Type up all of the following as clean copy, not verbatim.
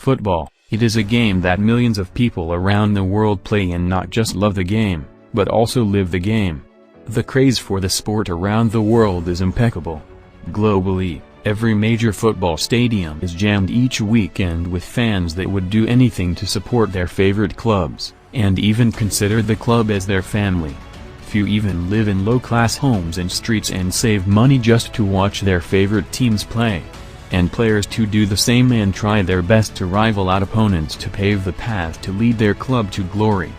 football, it is a game that millions of people around the world play and not just love the game, but also live the game. The craze for the sport around the world is impeccable. Globally, every major football stadium is jammed each weekend with fans that would do anything to support their favorite clubs, and even consider the club as their family. Few even live in low-class homes and streets and save money just to watch their favorite teams play. And players too do the same and try their best to rival out opponents to pave the path to lead their club to glory.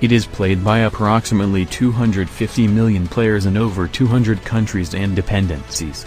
It is played by approximately 250 million players in over 200 countries and dependencies.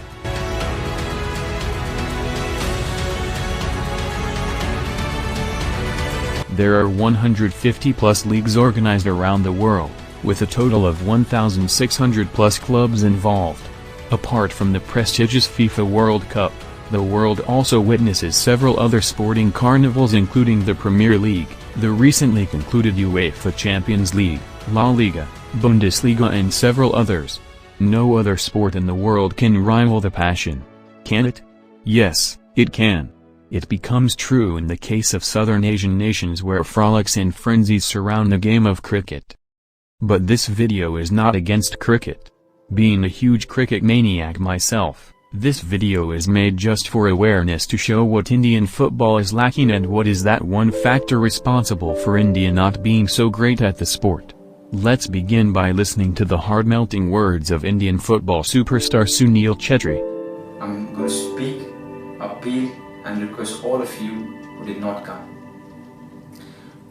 There are 150-plus leagues organized around the world, with a total of 1,600-plus clubs involved. Apart from the prestigious FIFA World Cup, the world also witnesses several other sporting carnivals including the Premier League, the recently concluded UEFA Champions League, La Liga, Bundesliga and several others. No other sport in the world can rival the passion. Can it? Yes, it can. It becomes true in the case of Southern Asian nations where frolics and frenzies surround the game of cricket. But this video is not against cricket. Being a huge cricket maniac myself, this video is made just for awareness to show what Indian football is lacking and what is that one factor responsible for India not being so great at the sport. Let's begin by listening to the heart-melting words of Indian football superstar Sunil Chhetri. I'm going to speak, appeal and request all of you who did not come.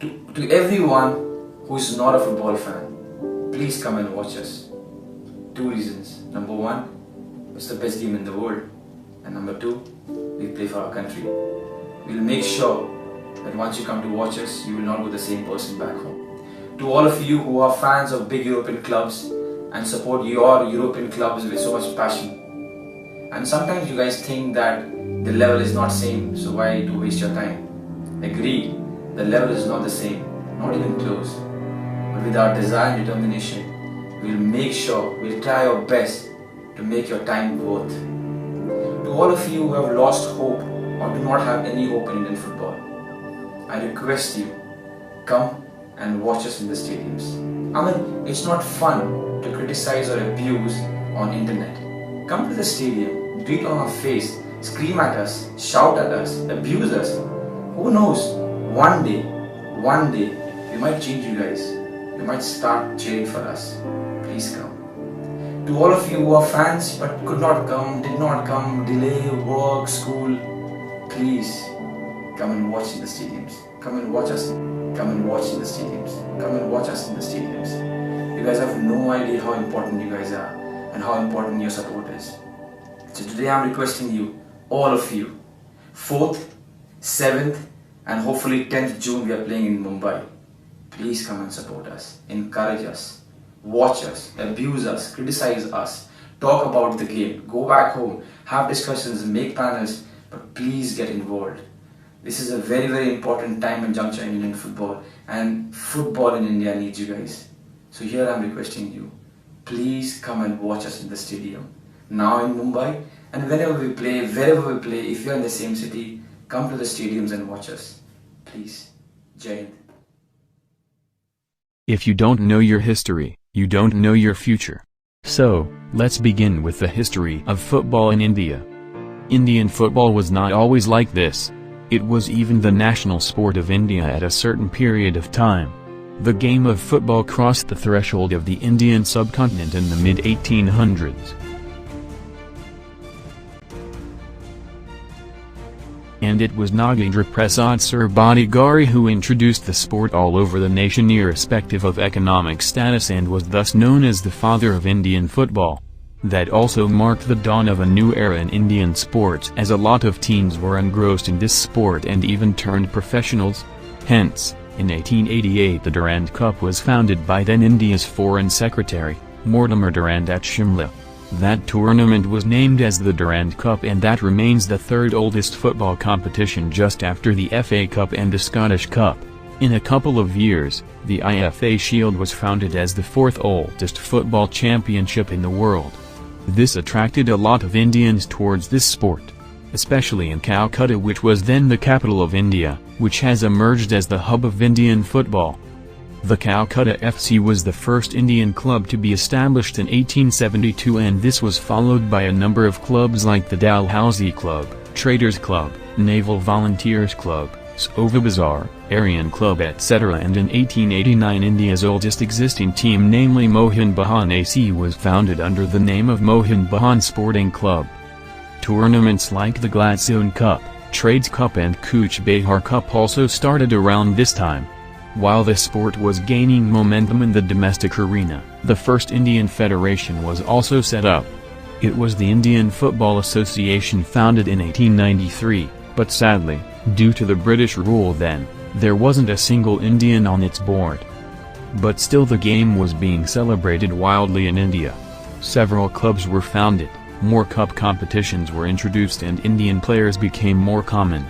To everyone who is not a football fan, please come and watch us. Two reasons. Number one, it's the best game in the world. And number two, we play for our country. We'll make sure that once you come to watch us, you will not be the same person back home. To all of you who are fans of big European clubs and support your European clubs with so much passion. And sometimes you guys think that the level is not same, so why to waste your time? Agreed, the level is not the same, not even close. But with our desire and determination, we'll make sure, we'll try our best to make your time worth. To all of you who have lost hope or do not have any hope in Indian football, I request you, come and watch us in the stadiums. I mean, it's not fun to criticize or abuse on internet. Come to the stadium, beat on our face, scream at us, shout at us, abuse us. Who knows, one day, we might change you guys. You might start cheering for us. Please come. To all of you who are fans but could not come, did not come, delay, work, school, please come and watch in the stadiums. Come and watch us. Come and watch in the stadiums. Come and watch us in the stadiums. You guys have no idea how important you guys are and how important your support is. So today I'm requesting you, all of you, 4th, 7th and hopefully 10th June we are playing in Mumbai. Please come and support us, encourage us, watch us, abuse us, criticize us, talk about the game, go back home, have discussions, make panels, but please get involved. This is a very, very important time and juncture in Indian football, and football in India needs you guys. So here I'm requesting you, please come and watch us in the stadium, now in Mumbai, and whenever we play, wherever we play, if you're in the same city, come to the stadiums and watch us. Please. Jai Hind. If you don't know your history, you don't know your future. So, let's begin with the history of football in India. Indian football was not always like this. It was even the national sport of India at a certain period of time. The game of football crossed the threshold of the Indian subcontinent in the mid-1800s. And it was Nagendra Prasad Sarbadhigari who introduced the sport all over the nation irrespective of economic status and was thus known as the father of Indian football. That also marked the dawn of a new era in Indian sports as a lot of teens were engrossed in this sport and even turned professionals. Hence, in 1888 the Durand Cup was founded by then India's Foreign Secretary, Mortimer Durand at Shimla. That tournament was named as the Durand Cup and that remains the third oldest football competition just after the FA Cup and the Scottish Cup. In a couple of years, the IFA Shield was founded as the fourth oldest football championship in the world. This attracted a lot of Indians towards this sport. especially in Calcutta, which was then the capital of India, which has emerged as the hub of Indian football. The Calcutta FC was the first Indian club to be established in 1872, and this was followed by a number of clubs like the Dalhousie Club, Traders Club, Naval Volunteers Club, Sova Bazaar, Aryan Club, etc. And in 1889 India's oldest existing team, namely Mohun Bagan AC, was founded under the name of Mohun Bagan Sporting Club. Tournaments like the Gladstone Cup, Trades Cup and Cooch Behar Cup also started around this time. While the sport was gaining momentum in the domestic arena, the first Indian Federation was also set up. It was the Indian Football Association, founded in 1893, but sadly, due to the British rule then, there wasn't a single Indian on its board. But still the game was being celebrated wildly in India. Several clubs were founded, more cup competitions were introduced, and Indian players became more common.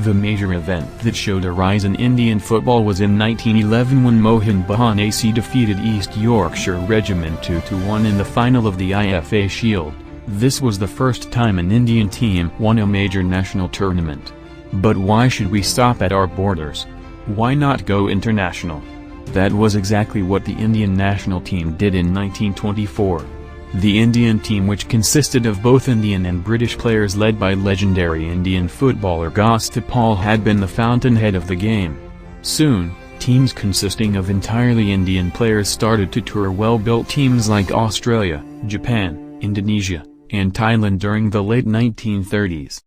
The major event that showed a rise in Indian football was in 1911 when Mohun Bagan AC defeated East Yorkshire Regiment 2-1 in the final of the IFA Shield. This was the first time an Indian team won a major national tournament. But why should we stop at our borders? Why not go international? That was exactly what the Indian national team did in 1924. The Indian team, which consisted of both Indian and British players led by legendary Indian footballer Gosthipal, had been the fountainhead of the game. Soon, teams consisting of entirely Indian players started to tour well-built teams like Australia, Japan, Indonesia, and Thailand during the late 1930s.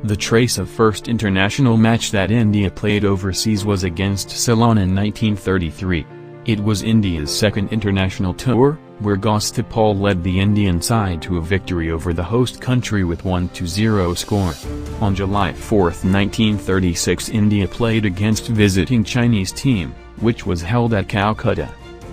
The trace of first international match that India played overseas was against Ceylon in 1933. It was India's second international tour, where Gosthipal led the Indian side to a victory over the host country with 1-0 score. On July 4, 1936, India played against visiting Chinese team, which was held at Calcutta.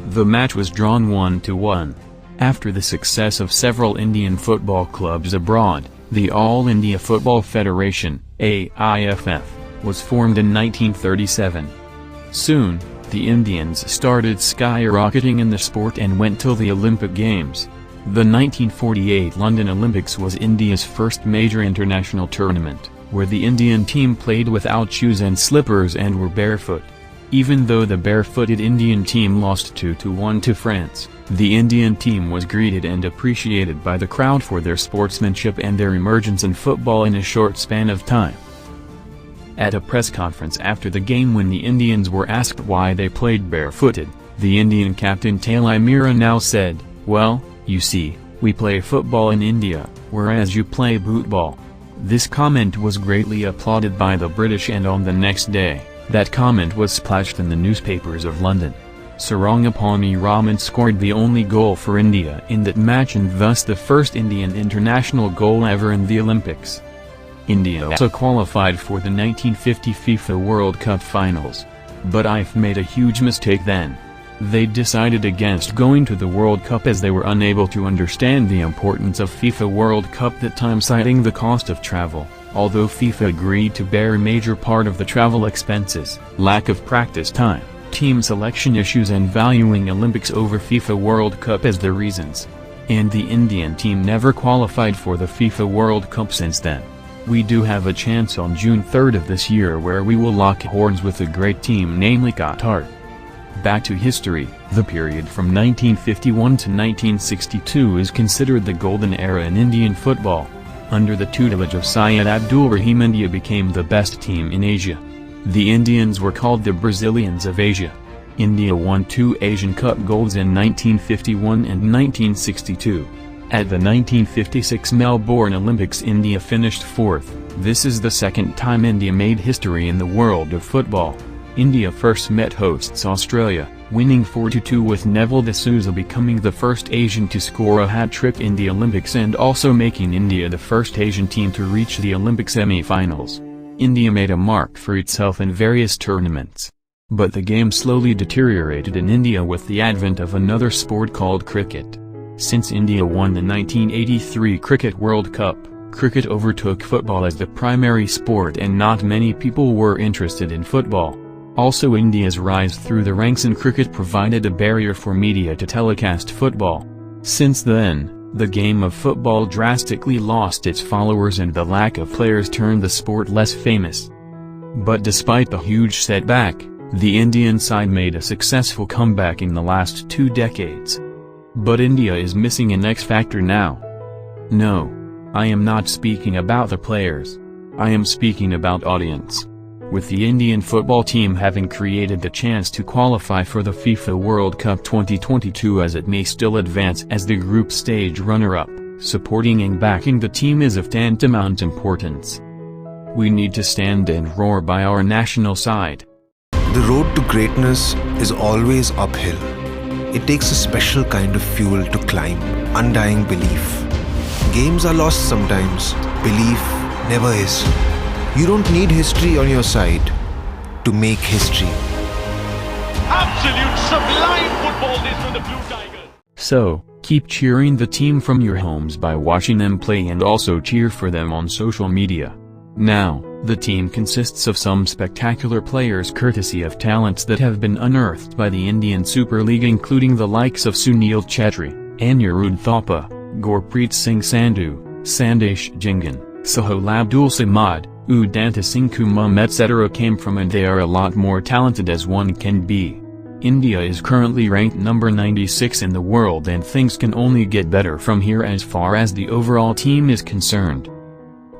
The match was drawn 1-1. After the success of several Indian football clubs abroad, the All India Football Federation, AIFF, was formed in 1937. Soon, the Indians started skyrocketing in the sport and went till the Olympic Games. The 1948 London Olympics was India's first major international tournament, where the Indian team played without shoes and slippers and were barefoot. Even though the barefooted Indian team lost 2-1 to France, the Indian team was greeted and appreciated by the crowd for their sportsmanship and their emergence in football in a short span of time. At a press conference after the game, when the Indians were asked why they played barefooted, the Indian captain Talai Mira now said, "Well, you see, we play football in India, whereas you play bootball." This comment was greatly applauded by the British, and on the next day, that comment was splashed in the newspapers of London. Sarangapani Raman scored the only goal for India in that match, and thus the first Indian international goal ever in the Olympics. India also qualified for the 1950 FIFA World Cup finals. But IFF made a huge mistake then. They decided against going to the World Cup as they were unable to understand the importance of FIFA World Cup that time, citing the cost of travel. Although FIFA agreed to bear a major part of the travel expenses, lack of practice time, team selection issues, and valuing Olympics over FIFA World Cup as the reasons. And the Indian team never qualified for the FIFA World Cup since then. We do have a chance on June 3rd of this year, where we will lock horns with a great team, namely Qatar. Back to history, the period from 1951 to 1962 is considered the golden era in Indian football. Under the tutelage of Syed Abdul Rahim, India became the best team in Asia. The Indians were called the Brazilians of Asia. India won 2 Asian Cup golds in 1951 and 1962. At the 1956 Melbourne Olympics, India finished 4th. This is the second time India made history in the world of football. India first met hosts Australia, winning 4-2, with Neville D'Souza becoming the first Asian to score a hat-trick in the Olympics and also making India the first Asian team to reach the Olympic semi-finals. India made a mark for itself in various tournaments. But the game slowly deteriorated in India with the advent of another sport called cricket. Since India won the 1983 Cricket World Cup, cricket overtook football as the primary sport, and not many people were interested in football. Also, India's rise through the ranks in cricket provided a barrier for media to telecast football. Since then, The game of football drastically lost its followers and the lack of players turned the sport less famous. But despite the huge setback, the Indian side made a successful comeback in the last 2 decades. But India is missing an X factor now. No. I am not speaking about the players. I am speaking about audience. With the Indian football team having created the chance to qualify for the FIFA World Cup 2022 as it may still advance as the group stage runner-up, supporting and backing the team is of tantamount importance. We need to stand and roar by our national side. The road to greatness is always uphill. It takes a special kind of fuel to climb, undying belief. Games are lost sometimes, belief never is. You don't need history on your side to make history. Absolute sublime football this from the Blue Tigers. So, keep cheering the team from your homes by watching them play and also cheer for them on social media. Now, the team consists of some spectacular players courtesy of talents that have been unearthed by the Indian Super League including the likes of Sunil Chetri, Anirudh Thapa, Gurpreet Singh Sandhu, Sandesh Jingan, Sohail Abdul Samad, Udanta Singh Kumam etc. came from and they are a lot more talented as one can be. India is currently ranked number 96 in the world and things can only get better from here as far as the overall team is concerned.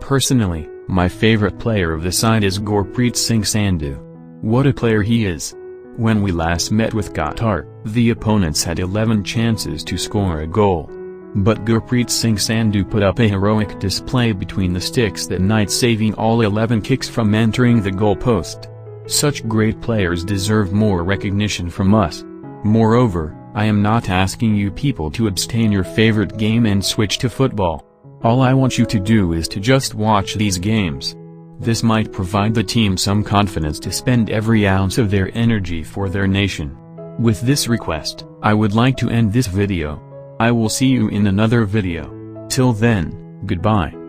Personally, my favorite player of the side is Gurpreet Singh Sandhu. What a player he is! When we last met with Qatar, the opponents had 11 chances to score a goal. But Gurpreet Singh Sandhu put up a heroic display between the sticks that night saving all 11 kicks from entering the goalpost. Such great players deserve more recognition from us. Moreover, I am not asking you people to abstain your favorite game and switch to football. All I want you to do is to just watch these games. This might provide the team some confidence to spend every ounce of their energy for their nation. With this request, I would like to end this video. I will see you in another video. Till then, goodbye.